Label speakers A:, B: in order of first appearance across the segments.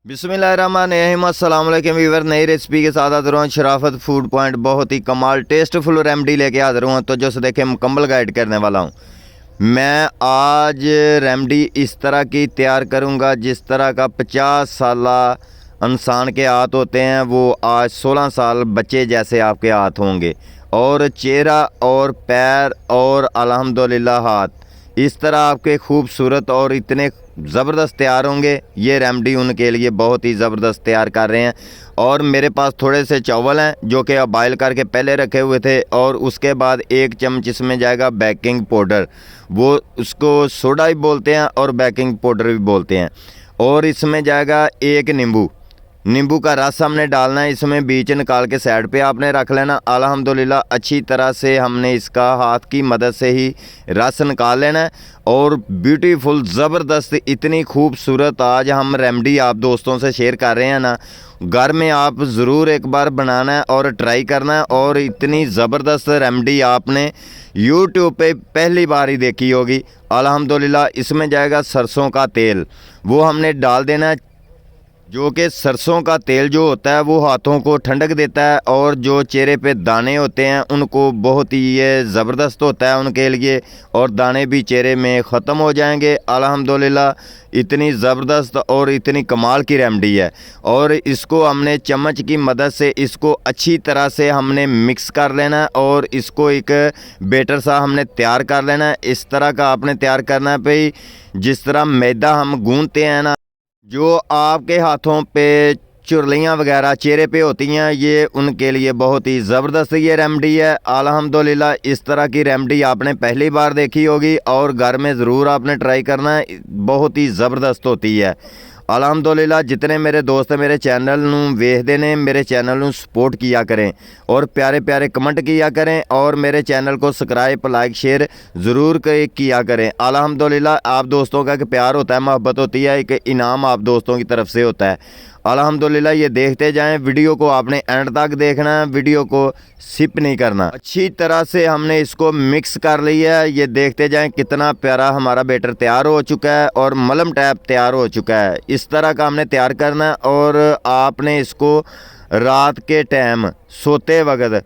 A: बिस्मिल्लाहिर्रहमानिर्रहीम अस्सलाम वालेकुम वीवर। नई रेसिपी के साथ हाजिर हूँ। शराफत फूड पॉइंट बहुत ही कमाल टेस्टफुल रेमेडी लेके हाजिर हूँ। तो जो देखे मुकम्मल गाइड करने वाला हूँ। मैं आज रेमेडी इस तरह की तैयार करूँगा जिस तरह का 50 साला इंसान के हाथ होते हैं, वो आज 16 साल बच्चे जैसे आपके हाथ होंगे, और चेहरा और पैर और अल्हम्दुलिल्लाह हाथ इस तरह आपके खूबसूरत और इतने ज़बरदस्त तैयार होंगे। ये रेमेडी उनके लिए बहुत ही ज़बरदस्त तैयार कर रहे हैं। और मेरे पास थोड़े से चावल हैं जो कि बॉयल करके पहले रखे हुए थे, और उसके बाद 1 चम्मच इसमें जाएगा बेकिंग पाउडर, वो उसको सोडा भी बोलते हैं और बेकिंग पाउडर भी बोलते हैं। और इसमें जाएगा 1 नींबू का रस हमने डालना है। इसमें बीज निकाल के साइड पे आपने रख लेना। अल्हम्दुलिल्लाह अच्छी तरह से हमने इसका हाथ की मदद से ही रस निकाल लेना है। और ब्यूटीफुल ज़बरदस्त इतनी खूबसूरत आज हम रेमेडी आप दोस्तों से शेयर कर रहे हैं ना, घर में आप ज़रूर एक बार बनाना है और ट्राई करना है। और इतनी ज़बरदस्त रेमेडी आपने यूट्यूब पे पहली बार ही देखी होगी। अल्हम्दुलिल्लाह इसमें जाएगा सरसों का तेल, वो हमने डाल देना है। जो कि सरसों का तेल जो होता है वो हाथों को ठंडक देता है, और जो चेहरे पे दाने होते हैं उनको बहुत ही ये ज़बरदस्त होता है उनके लिए, और दाने भी चेहरे में ख़त्म हो जाएंगे। अल्हम्दुलिल्लाह इतनी ज़बरदस्त और इतनी कमाल की रेमेडी है। और इसको हमने चम्मच की मदद से इसको अच्छी तरह से हमने मिक्स कर लेना है, और इसको एक बेटर सा हमने तैयार कर लेना है। इस तरह का आपने तैयार करना है भाई, जिस तरह मैदा हम गूंथते हैं ना, जो आपके हाथों पे चुरलियाँ वगैरह चेहरे पे होती हैं, ये उनके लिए बहुत ही ज़बरदस्त ये रेमेडी है। अल्हम्दुलिल्लाह इस तरह की रेमेडी आपने पहली बार देखी होगी, और घर में ज़रूर आपने ट्राई करना है, बहुत ही ज़बरदस्त होती है। अल्हम्दुलिल्लाह जितने मेरे दोस्त मेरे चैनल नूं वेखदे ने, मेरे चैनल नूं सपोर्ट किया करें और प्यारे प्यारे कमेंट किया करें, और मेरे चैनल को सब्सक्राइब लाइक शेयर ज़रूर किया करें। अल्हम्दुलिल्लाह आप दोस्तों का एक प्यार होता है, मोहब्बत होती है, एक इनाम आप दोस्तों की तरफ से होता है। अल्हम्दुलिल्लाह ये देखते जाएं, वीडियो को आपने एंड तक देखना है, वीडियो को स्किप नहीं करना। अच्छी तरह से हमने इसको मिक्स कर लिया है। ये देखते जाएं कितना प्यारा हमारा बैटर तैयार हो चुका है, और मलम टाइप तैयार हो चुका है। इस तरह का हमने तैयार करना है, और आपने इसको रात के टाइम सोते वक्त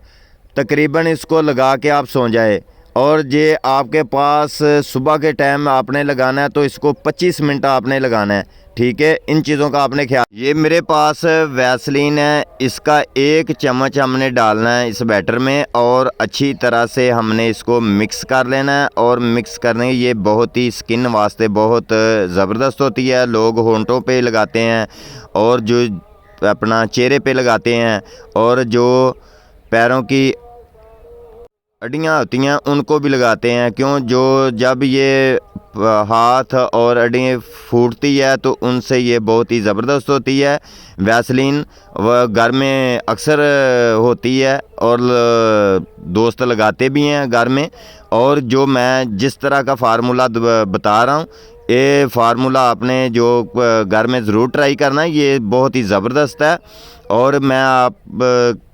A: तकरीबन इसको लगा के आप सो जाए, और ये आपके पास सुबह के टाइम आपने लगाना है तो इसको 25 मिनट आपने लगाना है। ठीक है, इन चीज़ों का आपने ख्याल। ये मेरे पास वैसलीन है, इसका 1 चम्मच हमने डालना है इस बैटर में, और अच्छी तरह से हमने इसको मिक्स कर लेना है। और मिक्स करने ये बहुत ही स्किन वास्ते बहुत ज़बरदस्त होती है। लोग होंठों पे लगाते हैं, और जो अपना चेहरे पे लगाते हैं, और जो पैरों की हड्डियाँ होती हैं उनको भी लगाते हैं। क्यों, जो जब ये हाथ और हड्डियाँ फूटती है तो उनसे ये बहुत ही ज़बरदस्त होती है। वैसलीन वह घर में अक्सर होती है, और दोस्त लगाते भी हैं घर में। और जो मैं जिस तरह का फार्मूला बता रहा हूँ, ये फार्मूला आपने जो घर में ज़रूर ट्राई करना है, ये बहुत ही ज़बरदस्त है। और मैं आप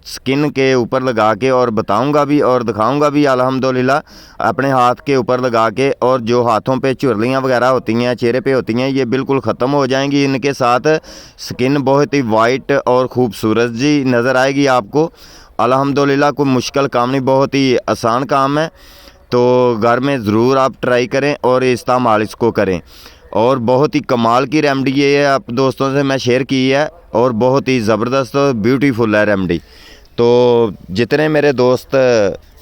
A: स्किन के ऊपर लगा के और बताऊंगा भी और दिखाऊंगा भी अल्हम्दुलिल्लाह, अपने हाथ के ऊपर लगा के। और जो हाथों पे चुरलियाँ वगैरह होती हैं चेहरे पे होती हैं, ये बिल्कुल ख़त्म हो जाएंगी। इनके साथ स्किन बहुत ही वाइट और ख़ूबसूरत जी नज़र आएगी आपको। अल्हम्दुलिल्लाह कोई मुश्किल काम नहीं, बहुत ही आसान काम है। तो घर में ज़रूर आप ट्राई करें और इस्तेमाल इसको करें। और बहुत ही कमाल की रेमेडी ये है, आप दोस्तों से मैं शेयर की है, और बहुत ही ज़बरदस्त और ब्यूटीफुल है रेमेडी। तो जितने मेरे दोस्त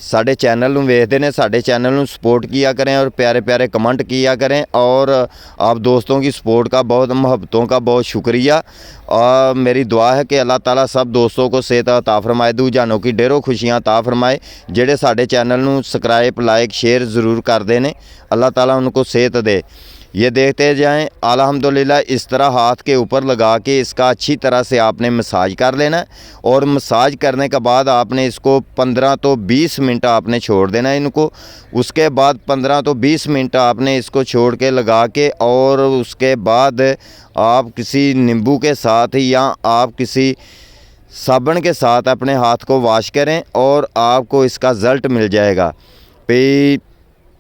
A: साढ़े चैनल नूं वेखदे ने, साढ़े चैनल नूं सपोर्ट किया करें और प्यारे प्यारे कमेंट किया करें। और आप दोस्तों की सपोर्ट का बहुत, मोहब्बतों का बहुत शुक्रिया। और मेरी दुआ है कि अल्लाह ताला सब दोस्तों को सेहत अता फरमाए, दू जानों की ढेरों खुशियां अता फरमाए। जेड़े साढ़े चैनल नूं सब्सक्राइब लाइक शेयर ज़रूर करते हैं, अल्लाह ताला उनको सेहत दे। ये देखते जाएं। अल्हम्दुलिल्लाह इस तरह हाथ के ऊपर लगा के इसका अच्छी तरह से आपने मसाज कर लेना है, और मसाज करने के बाद आपने इसको 15 तो 20 मिनट आपने छोड़ देना है इनको। उसके बाद 15 तो 20 मिनट आपने इसको छोड़ के लगा के, और उसके बाद आप किसी नींबू के साथ या आप किसी साबुन के साथ अपने हाथ को वॉश करें, और आपको इसका रिज़ल्ट मिल जाएगा। पे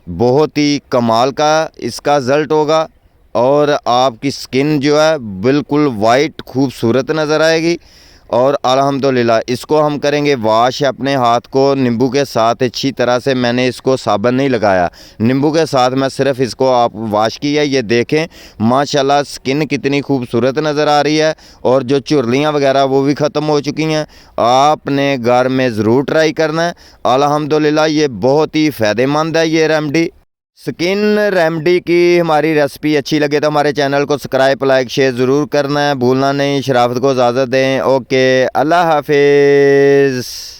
A: बहुत ही कमाल का इसका रिज़ल्ट होगा। और आपकी स्किन जो है बिल्कुल वाइट खूबसूरत नज़र आएगी। और अल्हम्दुलिल्लाह इसको हम करेंगे वॉश अपने हाथ को नींबू के साथ अच्छी तरह से। मैंने इसको साबुन नहीं लगाया, नींबू के साथ मैं सिर्फ इसको आप वॉश किया। ये देखें माशाल्लाह स्किन कितनी खूबसूरत नज़र आ रही है और जो चुर्लियाँ वगैरह वो भी ख़त्म हो चुकी हैं। आपने घर में ज़रूर ट्राई करना है। अल्हम्दुलिल्लाह ये बहुत ही फ़ायदेमंद है ये रेमेडी। स्किन रेमेडी की हमारी रेसिपी अच्छी लगे तो हमारे चैनल को सब्सक्राइब लाइक शेयर ज़रूर करना है, भूलना नहीं। शराफत को इजाज़त दें। ओके, अल्लाह हाफिज़।